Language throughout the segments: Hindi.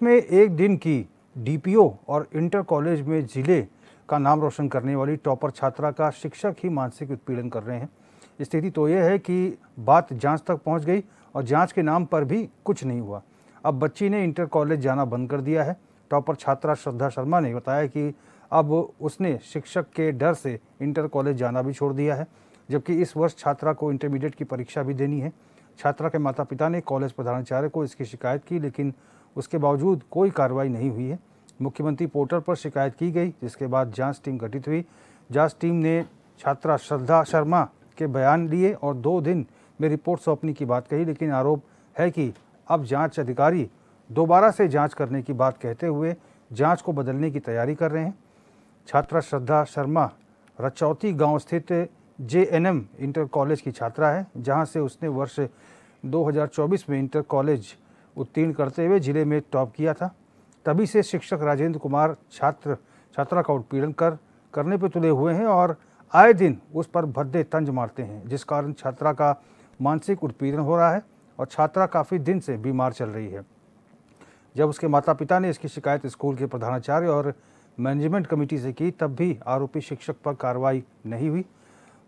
मेरठ में एक दिन की डीपीओ और इंटर कॉलेज में जिले का नाम रोशन करने वाली टॉपर छात्रा का शिक्षक ही मानसिक उत्पीड़न कर रहे हैं। स्थिति तो यह है कि बात जांच तक पहुंच गई और जांच के नाम पर भी कुछ नहीं हुआ। अब बच्ची ने इंटर कॉलेज जाना बंद कर दिया है। टॉपर छात्रा श्रद्धा शर्मा ने बताया कि अब उसने शिक्षक के डर से इंटर कॉलेज जाना भी छोड़ दिया है, जबकि इस वर्ष छात्रा को इंटरमीडिएट की परीक्षा भी देनी है। छात्रा के माता पिता ने कॉलेज प्रधानाचार्य को इसकी शिकायत की, लेकिन उसके बावजूद कोई कार्रवाई नहीं हुई है। मुख्यमंत्री पोर्टल पर शिकायत की गई, जिसके बाद जांच टीम गठित हुई। जांच टीम ने छात्रा श्रद्धा शर्मा के बयान लिए और 2 दिन में रिपोर्ट सौंपने की बात कही, लेकिन आरोप है कि अब जांच अधिकारी दोबारा से जांच करने की बात कहते हुए जांच को बदलने की तैयारी कर रहे हैं। छात्रा श्रद्धा शर्मा रचौती गांव स्थित JNM इंटर कॉलेज की छात्रा है, जहां से उसने वर्ष 2024 में इंटर कॉलेज उत्तीर्ण करते हुए जिले में टॉप किया था। तभी से शिक्षक राजेंद्र कुमार छात्रा का उत्पीड़न करने पर तुले हुए हैं और आए दिन उस पर भद्दे तंज मारते हैं, जिस कारण छात्रा का मानसिक उत्पीड़न हो रहा है और छात्रा काफ़ी दिन से बीमार चल रही है। जब उसके माता पिता ने इसकी शिकायत स्कूल के प्रधानाचार्य और मैनेजमेंट कमेटी से की, तब भी आरोपी शिक्षक पर कार्रवाई नहीं हुई।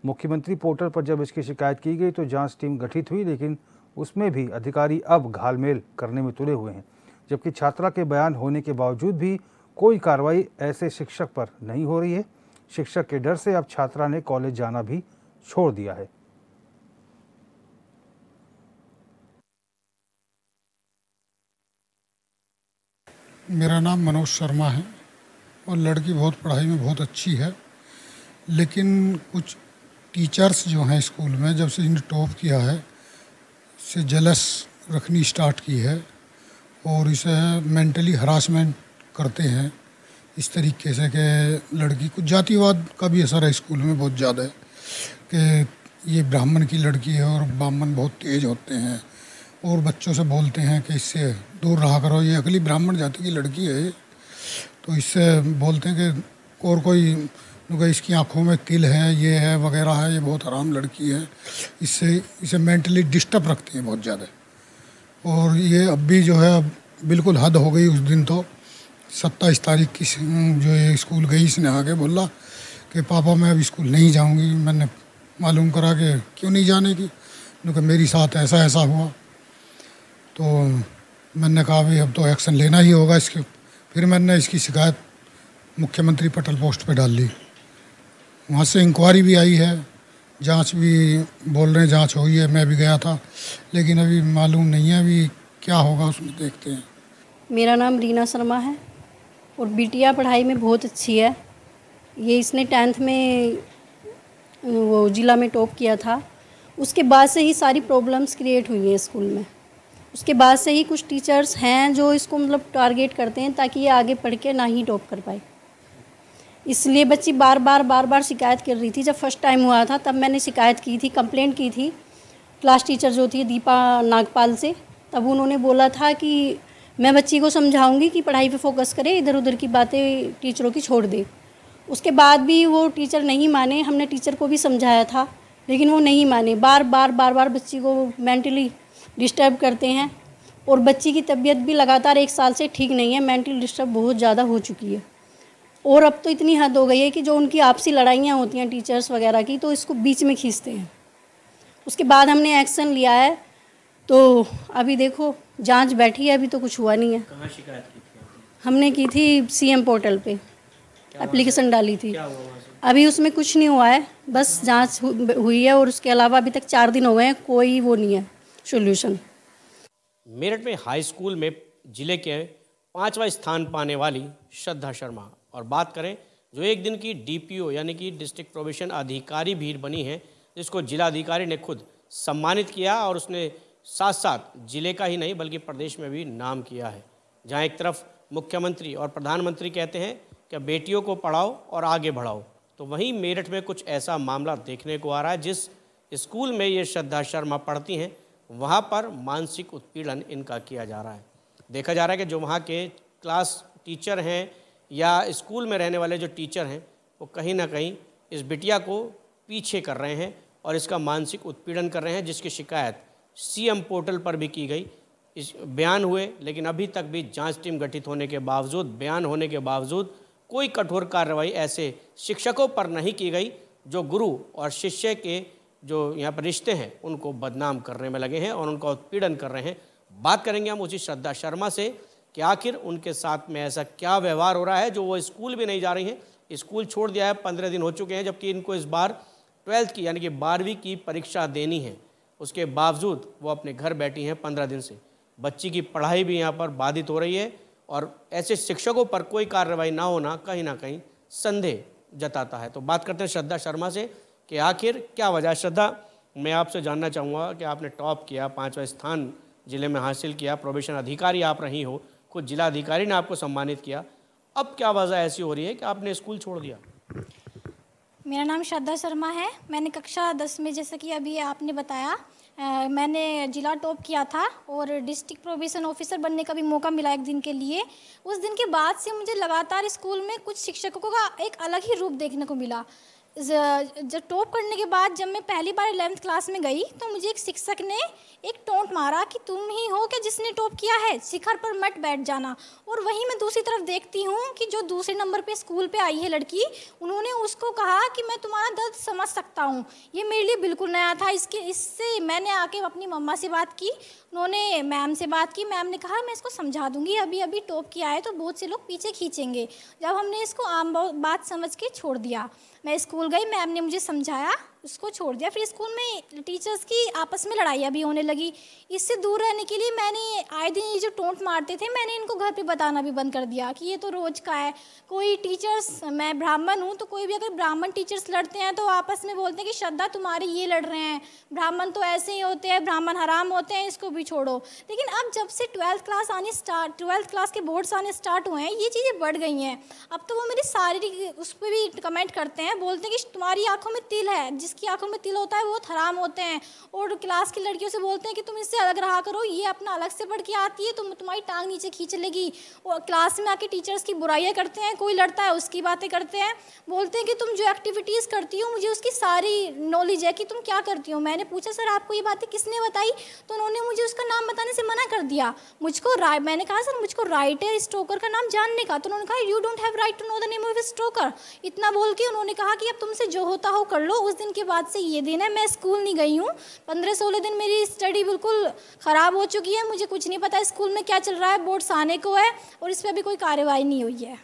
मुख्यमंत्री पोर्टल पर जब इसकी शिकायत की गई तो जांच टीम गठित हुई, लेकिन उसमें भी अधिकारी अब घालमेल करने में तुले हुए हैं, जबकि छात्रा के बयान होने के बावजूद भी कोई कार्रवाई ऐसे शिक्षक पर नहीं हो रही है। शिक्षक के डर से अब छात्रा ने कॉलेज जाना भी छोड़ दिया है। मेरा नाम मनोज शर्मा है और लड़की बहुत पढ़ाई में बहुत अच्छी है, लेकिन कुछ टीचर्स जो हैं स्कूल में, जब से इन्हें टॉप किया है, से जेलस रखनी स्टार्ट की है और इसे मेंटली हरासमेंट करते हैं इस तरीके से कि लड़की को जातिवाद का भी असर है स्कूल में बहुत ज़्यादा है कि ये ब्राह्मण की लड़की है और ब्राह्मण बहुत तेज होते हैं और बच्चों से बोलते हैं कि इससे दूर रहा करो, ये अगली ब्राह्मण जाति की लड़की है। तो इससे बोलते हैं कि और कोई इसकी आंखों में तिल है, ये है वगैरह है, ये बहुत हराम लड़की है। इससे इसे मेंटली डिस्टर्ब रखती है बहुत ज़्यादा। और ये अब भी जो है अब बिल्कुल हद हो गई। उस दिन तो 27 तारीख की जो है स्कूल गई, इसने आके बोला कि पापा मैं अब स्कूल नहीं जाऊंगी। मैंने मालूम करा कि क्यों नहीं जाने की, क्योंकि मेरे साथ ऐसा ऐसा हुआ। तो मैंने कहा भाई अब तो एक्शन लेना ही होगा इसके। फिर मैंने इसकी शिकायत मुख्यमंत्री पटल पोस्ट पे डाल ली। वहाँ से इंक्वायरी भी आई है, जांच भी बोल रहे हैं जांच हुई है, मैं भी गया था, लेकिन अभी मालूम नहीं है अभी क्या होगा, उसमें देखते हैं। मेरा नाम रीना शर्मा है और बिटिया पढ़ाई में बहुत अच्छी है। ये इसने 10th में वो ज़िला में टॉप किया था। उसके बाद से ही सारी प्रॉब्लम्स क्रिएट हुई हैं स्कूल में। उसके बाद से ही कुछ टीचर्स हैं जो इसको मतलब टारगेट करते हैं ताकि ये आगे पढ़ के ना ही टॉप कर पाए। इसलिए बच्ची बार बार शिकायत कर रही थी। जब फर्स्ट टाइम हुआ था तब मैंने शिकायत की थी, कंप्लेंट की थी क्लास टीचर जो थी दीपा नागपाल से। तब उन्होंने बोला था कि मैं बच्ची को समझाऊंगी कि पढ़ाई पे फोकस करे, इधर उधर की बातें टीचरों की छोड़ दे। उसके बाद भी वो टीचर नहीं माने। हमने टीचर को भी समझाया था, लेकिन वो नहीं माने। बार बार बच्ची को मेंटली डिस्टर्ब करते हैं और बच्ची की तबीयत भी लगातार 1 साल से ठीक नहीं है। मेंटल डिस्टर्ब बहुत ज़्यादा हो चुकी है और अब तो इतनी हद हो गई है कि जो उनकी आपसी लड़ाइयाँ होती हैं टीचर्स वगैरह की, तो इसको बीच में खींचते हैं। उसके बाद हमने एक्शन लिया है, तो अभी देखो जांच बैठी है, अभी तो कुछ हुआ नहीं है। कहाँ शिकायत की थी? हमने की थी CM पोर्टल पे एप्लीकेशन डाली थी। अभी उसमें कुछ नहीं हुआ है, बस जांच हुई है और उसके अलावा अभी तक 4 दिन हो गए हैं, कोई वो नहीं है सोल्यूशन। मेरठ में हाई स्कूल में जिले के 5वां स्थान पाने वाली श्रद्धा शर्मा, और बात करें जो एक दिन की DPO यानी कि डिस्ट्रिक्ट प्रोबेशन अधिकारी भी बनी है, जिसको जिलाधिकारी ने खुद सम्मानित किया और उसने साथ साथ जिले का ही नहीं बल्कि प्रदेश में भी नाम किया है। जहां एक तरफ मुख्यमंत्री और प्रधानमंत्री कहते हैं कि बेटियों को पढ़ाओ और आगे बढ़ाओ, तो वहीं मेरठ में कुछ ऐसा मामला देखने को आ रहा है। जिस स्कूल में ये श्रद्धा शर्मा पढ़ती हैं वहाँ पर मानसिक उत्पीड़न इनका किया जा रहा है। देखा जा रहा है कि जो वहाँ के क्लास टीचर हैं या स्कूल में रहने वाले जो टीचर हैं वो कहीं ना कहीं इस बिटिया को पीछे कर रहे हैं और इसका मानसिक उत्पीड़न कर रहे हैं, जिसकी शिकायत CM पोर्टल पर भी की गई। इस बयान हुए, लेकिन अभी तक भी जांच टीम गठित होने के बावजूद, बयान होने के बावजूद कोई कठोर कार्रवाई ऐसे शिक्षकों पर नहीं की गई जो गुरु और शिष्य के जो यहाँ पर रिश्ते हैं उनको बदनाम करने में लगे हैं और उनका उत्पीड़न कर रहे हैं। बात करेंगे हम उसी श्रद्धा शर्मा से कि आखिर उनके साथ में ऐसा क्या व्यवहार हो रहा है जो वो स्कूल भी नहीं जा रही हैं। स्कूल छोड़ दिया है, 15 दिन हो चुके हैं, जबकि इनको इस बार 12th की यानी कि 12वीं की परीक्षा देनी है। उसके बावजूद वो अपने घर बैठी हैं 15 दिन से। बच्ची की पढ़ाई भी यहाँ पर बाधित हो रही है और ऐसे शिक्षकों पर कोई कार्रवाई ना होना कहीं ना कहीं संदेह जताता है। तो बात करते हैं श्रद्धा शर्मा से कि आखिर क्या वजह है। श्रद्धा, मैं आपसे जानना चाहूँगा कि आपने टॉप किया, 5वां स्थान जिले में हासिल किया, प्रोबेशन अधिकारी आप रही हो, खुद जिला अधिकारी ने आपको सम्मानित किया, अब क्या वजह ऐसी हो रही है कि आपने स्कूल छोड़ दिया? मेरा नाम श्रद्धा शर्मा है। मैंने कक्षा 10 में, जैसा कि अभी आपने बताया, मैंने जिला टॉप किया था और डिस्ट्रिक्ट प्रोबेशन ऑफिसर बनने का भी मौका मिला एक दिन के लिए। उस दिन के बाद से मुझे लगातार स्कूल में कुछ शिक्षकों का एक अलग ही रूप देखने को मिला। जब टॉप करने के बाद जब मैं पहली बार 11th क्लास में गई तो मुझे एक शिक्षक ने एक टोंट मारा कि तुम ही हो क्या जिसने टॉप किया है, शिखर पर मत बैठ जाना। और वहीं मैं दूसरी तरफ देखती हूँ कि जो दूसरे नंबर पे स्कूल पे आई है लड़की, उन्होंने उसको कहा कि मैं तुम्हारा दर्द समझ सकता हूँ। ये मेरे लिए बिल्कुल नया था। इससे मैंने आके अपनी मम्मा से बात की, उन्होंने मैम से बात की। मैम ने कहा मैं इसको समझा दूंगी, अभी टॉप किया है तो बहुत से लोग पीछे खींचेंगे। जब हमने इसको आम बात समझ के छोड़ दिया, मैं स्कूल गई, मैम ने मुझे समझाया, उसको छोड़ दिया। फिर स्कूल में टीचर्स की आपस में लड़ाइयाँ भी होने लगी। इससे दूर रहने के लिए मैंने आए दिन ये जो टोंट मारते थे, मैंने इनको घर पे बताना भी बंद कर दिया कि ये तो रोज़ का है। कोई टीचर्स, मैं ब्राह्मण हूँ, तो कोई भी अगर ब्राह्मण टीचर्स लड़ते हैं तो आपस में बोलते हैं कि श्रद्धा तुम्हारे ये लड़ रहे हैं, ब्राह्मण तो ऐसे ही होते हैं, ब्राह्मण हराम होते हैं, इसको भी छोड़ो। लेकिन अब जब से 12th क्लास के बोर्ड्स आने स्टार्ट हुए हैं, ये चीज़ें बढ़ गई हैं। अब तो वो मेरी शारीरिक उस पर भी कमेंट करते हैं, बोलते हैं कि तुम्हारी आँखों में तिल है, जिसकी आंखों में तिल होता है वो हराम होते हैं। और क्लास की लड़कियों से बोलते हैं कि तुम इससे अलग रहा करो, ये अपना अलग से पढ़ के आती है, तुम्हारी टांग नीचे खींच लेगी। और क्लास में आके टीचर्स की बुराइयां करते हैं, कोई लड़ता है उसकी बातें करते हैं, बोलते हैं कि तुम जो एक्टिविटीज़ करती हो मुझे उसकी सारी नॉलेज है कि तुम क्या करती हो। मैंने पूछा सर आपको ये बातें किसने बताई, तो उन्होंने मुझे उसका नाम बताने से मना कर दिया। मैंने कहा सर मुझको राइट है स्टोकर का नाम जानने का, तो उन्होंने कहा you don't have right to know the name of stalker. इतना बोल के उन्होंने कहा कि अब तुमसे जो होता हो कर लो। उस दिन के बाद से ये दिन है, मैं स्कूल नहीं गई हूँ। 15-16 दिन मेरी स्टडी बिल्कुल ख़राब हो चुकी है, मुझे कुछ नहीं पता स्कूल में क्या चल रहा है। बोर्ड्स आने को है और इस पर अभी कोई कार्रवाई नहीं हुई है।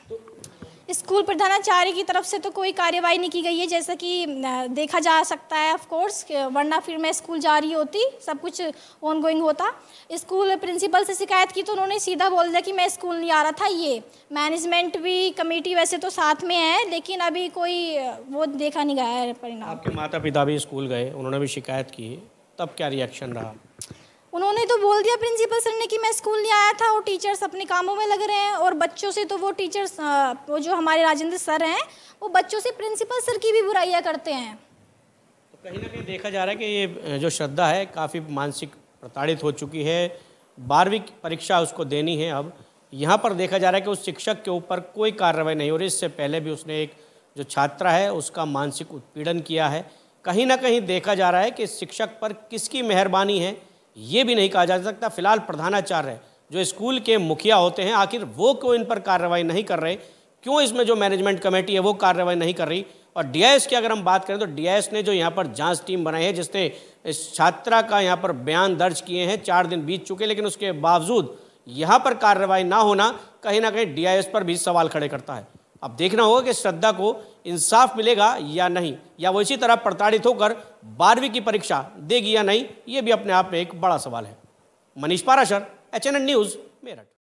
स्कूल प्रधानाचार्य की तरफ से तो कोई कार्रवाई नहीं की गई है, जैसा कि देखा जा सकता है ऑफ कोर्स, वरना फिर मैं स्कूल जा रही होती, सब कुछ ऑन गोइंग होता। स्कूल प्रिंसिपल से शिकायत की तो उन्होंने सीधा बोल दिया कि मैं स्कूल नहीं आ रहा था। ये मैनेजमेंट भी, कमेटी वैसे तो साथ में है, लेकिन अभी कोई वो देखा नहीं गया है परिणाम। आपके माता पिता भी स्कूल गए, उन्होंने भी शिकायत की, तब क्या रिएक्शन रहा? उन्होंने तो बोल दिया प्रिंसिपल सर ने कि मैं स्कूल नहीं आया था, और टीचर्स अपने कामों में लग रहे हैं। और बच्चों से तो वो टीचर्स, वो जो हमारे राजेंद्र सर हैं, वो बच्चों से प्रिंसिपल सर की भी बुराइयां करते हैं। तो कहीं ना कहीं देखा जा रहा है कि ये जो श्रद्धा है काफ़ी मानसिक प्रताड़ित हो चुकी है। 12वीं की परीक्षा उसको देनी है। अब यहाँ पर देखा जा रहा है कि उस शिक्षक के ऊपर कोई कार्रवाई नहीं हो रही। इससे पहले भी उसने एक जो छात्रा है उसका मानसिक उत्पीड़न किया है। कहीं ना कहीं देखा जा रहा है कि शिक्षक पर किसकी मेहरबानी है ये भी नहीं कहा जा सकता। फिलहाल प्रधानाचार्य जो स्कूल के मुखिया होते हैं, आखिर वो क्यों इन पर कार्रवाई नहीं कर रहे, क्यों इसमें जो मैनेजमेंट कमेटी है वो कार्रवाई नहीं कर रही। और डीआईएस की अगर हम बात करें तो डीआईएस ने जो यहाँ पर जांच टीम बनाई है, जिसने इस छात्रा का यहाँ पर बयान दर्ज किए हैं, 4 दिन बीत चुके, लेकिन उसके बावजूद यहाँ पर कार्रवाई ना होना कहीं ना कहीं डीआईएस पर भी सवाल खड़े करता है। अब देखना होगा कि श्रद्धा को इंसाफ मिलेगा या नहीं, या वो इसी तरह प्रताड़ित होकर 12वीं की परीक्षा देगी या नहीं, ये भी अपने आप में एक बड़ा सवाल है। Manish Parashar, HNN news, Meerut.